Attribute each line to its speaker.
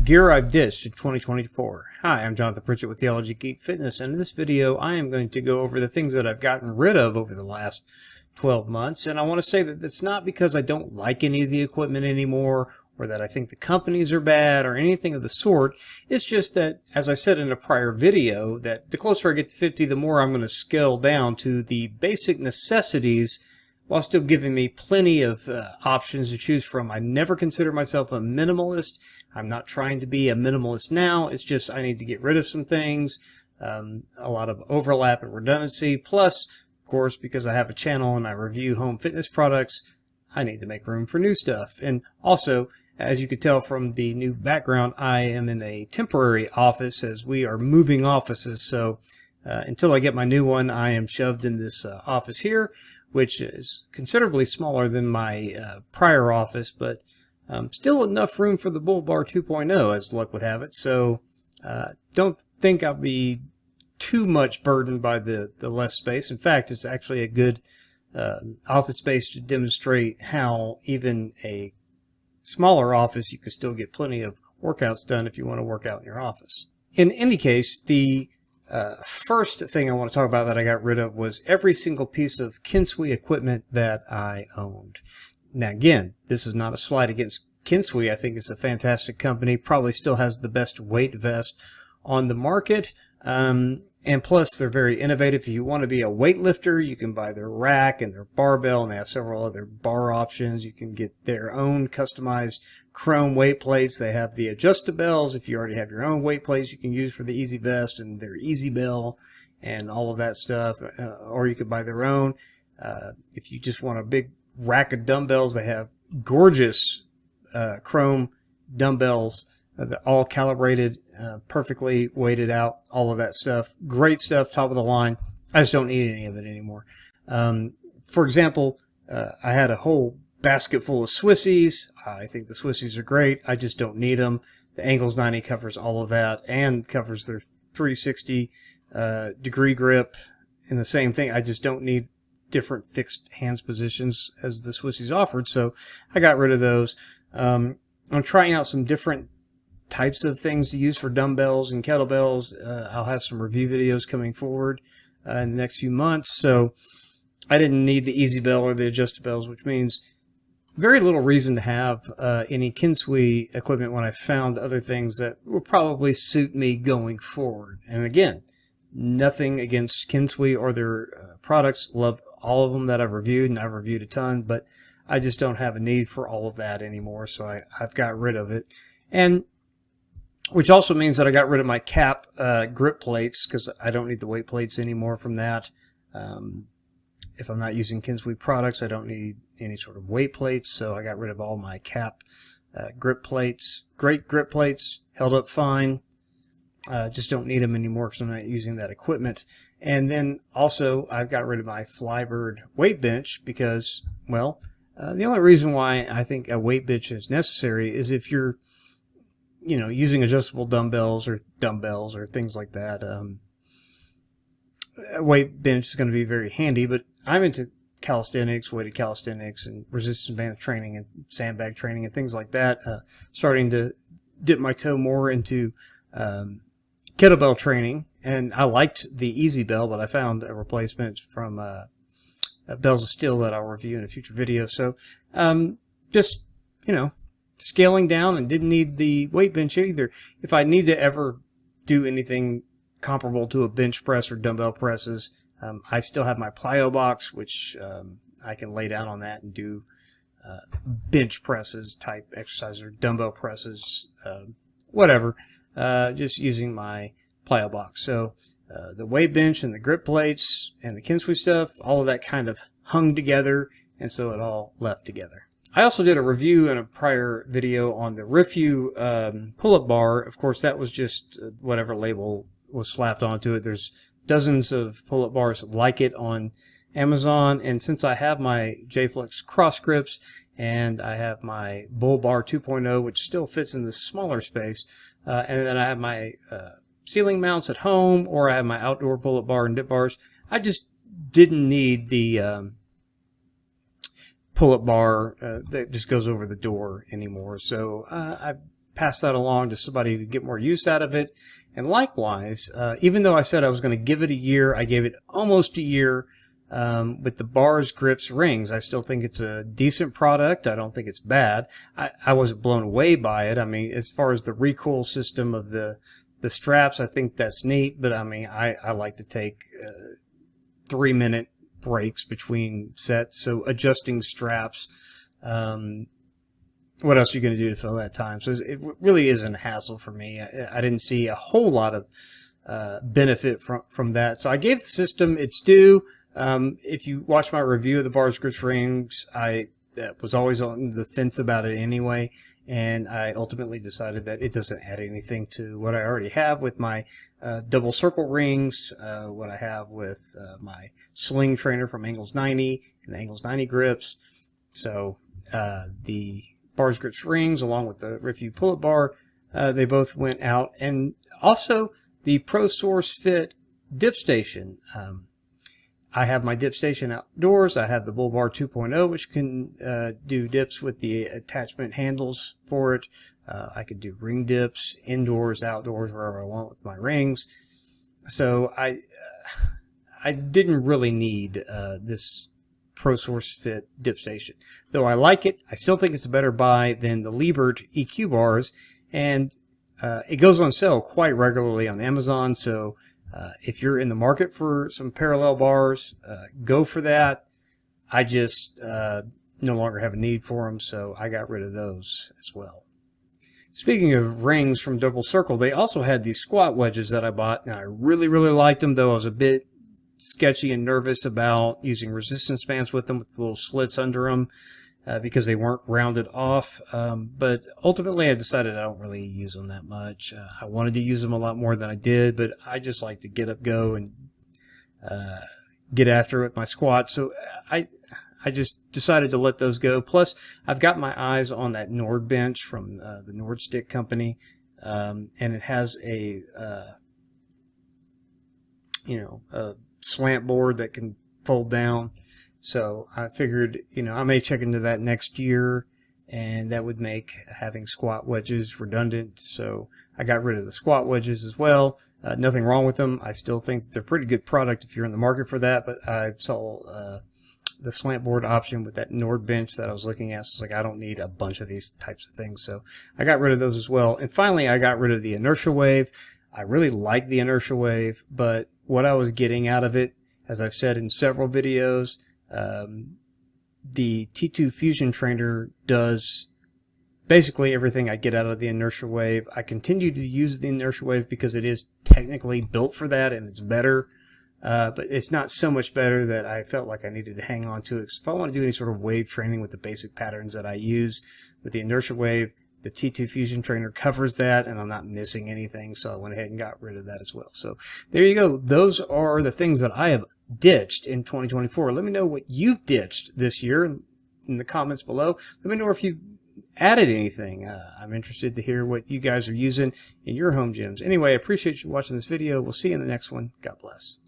Speaker 1: Gear I've ditched in 2024. Hi, I'm Jonathan Pritchett with Theology, Geek, Fitness, and in this video I am going to go over the things that I've gotten rid of over the last 12 months. And I want to say that it's not because I don't like any of the equipment anymore or that I think the companies are bad or anything of the sort. It's just that, as I said in a prior video, that the closer I get to 50, the more I'm going to scale down to the basic necessities while still giving me plenty of options to choose from. I never consider myself a minimalist. I'm not trying to be a minimalist now. It's just I need to get rid of some things, a lot of overlap and redundancy. Plus, of course, because I have a channel and I review home fitness products, I need to make room for new stuff. And also, as you could tell from the new background, I am in a temporary office as we are moving offices. So until I get my new one, I am shoved in this office here, which is considerably smaller than my prior office, but still enough room for the Bull Bar 2.0, as luck would have it. So don't think I'll be too much burdened by the less space. In fact, it's actually a good office space to demonstrate how even a smaller office, you can still get plenty of workouts done if you want to work out in your office. In any case, the first thing I want to talk about that I got rid of was every single piece of Kensui equipment that I owned. Now again, this is not a slight against Kensui. I think it's a fantastic company, probably still has the best weight vest on the market. And plus, they're very innovative. If you want to be a weightlifter, you can buy their rack and their barbell, and they have several other bar options. You can get their own customized chrome weight plates. They have the adjust-a-bells. If you already have your own weight plates, you can use for the Easy Vest and their Easy Bell and all of that stuff. Or you could buy their own. If you just want a big rack of dumbbells, they have gorgeous chrome dumbbells. They're all calibrated, perfectly weighted out, all of that stuff. Great stuff, top of the line. I just don't need any of it anymore. For example, I had a whole basket full of Swissies. I think the Swissies are great. I just don't need them. The Angles 90 covers all of that and covers their 360 degree grip and the same thing. I just don't need different fixed hands positions as the Swissies offered, so I got rid of those. I'm trying out some different types of things to use for dumbbells and kettlebells. I'll have some review videos coming forward in the next few months. So I didn't need the Easy Bell or the Adjust-a-bells, which means very little reason to have any Kensui equipment when I found other things that will probably suit me going forward. And again, nothing against Kensui or their products. Love all of them that I've reviewed, and I've reviewed a ton, but I just don't have a need for all of that anymore, so I've got rid of it. And which also means that I got rid of my cap grip plates because I don't need the weight plates anymore from that. If I'm not using Kensui products, I don't need any sort of weight plates, so I got rid of all my cap grip plates. Great grip plates, held up fine. Just don't need them anymore because I'm not using that equipment. And then also I've got rid of my Flybird weight bench because, well, the only reason why I think a weight bench is necessary is if you're using adjustable dumbbells or things like that. A weight bench is going to be very handy, but I'm into calisthenics, weighted calisthenics, and resistance band training and sandbag training and things like that. Starting to dip my toe more into kettlebell training, and I liked the Easy Bell, but I found a replacement from Bells of Steel that I'll review in a future video. So just, scaling down, and didn't need the weight bench either. If I need to ever do anything comparable to a bench press or dumbbell presses, I still have my plyo box, which I can lay down on that and do bench presses type exercises or dumbbell presses, whatever, just using my plyo box. So the weight bench and the grip plates and the Kensui stuff, all of that kind of hung together, and so it all left together. I also did a review in a prior video on the Rifu pull-up bar. Of course, that was just whatever label was slapped onto it. There's dozens of pull-up bars like it on Amazon, and since I have my J-Flex cross grips and I have my Bull Bar 2.0, which still fits in the smaller space, and then I have my ceiling mounts at home, or I have my outdoor pull-up bar and dip bars, I just didn't need the pull-up bar that just goes over the door anymore. So I've pass that along to somebody to get more use out of it. And likewise, even though I said I was going to give it a year, I gave it almost a year with the bars, grips, rings. I still think it's a decent product. I don't think it's bad. I wasn't blown away by it. I mean, as far as the recoil system of the straps, I think that's neat. But I mean, I like to take 3-minute breaks between sets, so adjusting straps. What else are you going to do to fill that time? So it really isn't a hassle for me. I didn't see a whole lot of benefit from that. So I gave the system its due. If you watch my review of the bars, grips, rings, I was always on the fence about it anyway, and I ultimately decided that it doesn't add anything to what I already have with my double circle rings, what I have with my sling trainer from Angles 90 and the Angles 90 grips. So the bars, grips, rings, along with the Review pull-up bar, they both went out. And also the Pro Source Fit dip station. I have my dip station outdoors. I have the Bull Bar 2.0, which can do dips with the attachment handles for it. I could do ring dips indoors, outdoors, wherever I want with my rings. So I didn't really need this Pro Source Fit dip station. Though I like it, I still think it's a better buy than the Liebert EQ bars, and it goes on sale quite regularly on Amazon. So if you're in the market for some parallel bars, go for that. I just no longer have a need for them, so I got rid of those as well. Speaking of rings from Double Circle, they also had these squat wedges that I bought, and I really, really liked them, though I was a bit sketchy and nervous about using resistance bands with them with the little slits under them because they weren't rounded off. But ultimately, I decided I don't really use them that much. I wanted to use them a lot more than I did, but I just like to get up, go, and get after it with my squats. So I just decided to let those go. Plus, I've got my eyes on that Nord bench from the Nord Stick company, and it has a a slant board that can fold down. So I figured, I may check into that next year, and that would make having squat wedges redundant. So I got rid of the squat wedges as well. Nothing wrong with them. I still think they're a pretty good product if you're in the market for that, but I saw the slant board option with that Nord bench that I was looking at. So it's like, I don't need a bunch of these types of things. So I got rid of those as well. And finally, I got rid of the inertia wave. I really like the inertia wave, but what I was getting out of it, as I've said in several videos, the T2 Fusion Trainer does basically everything I get out of the inertia wave. I continue to use the inertia wave because it is technically built for that and it's better, but it's not so much better that I felt like I needed to hang on to it. Because if I want to do any sort of wave training with the basic patterns that I use with the inertia wave, the T2 Fusion Trainer covers that, and I'm not missing anything, so I went ahead and got rid of that as well. So there you go. Those are the things that I have ditched in 2024. Let me know what you've ditched this year in the comments below. Let me know if you've added anything. I'm interested to hear what you guys are using in your home gyms. Anyway, I appreciate you watching this video. We'll see you in the next one. God bless.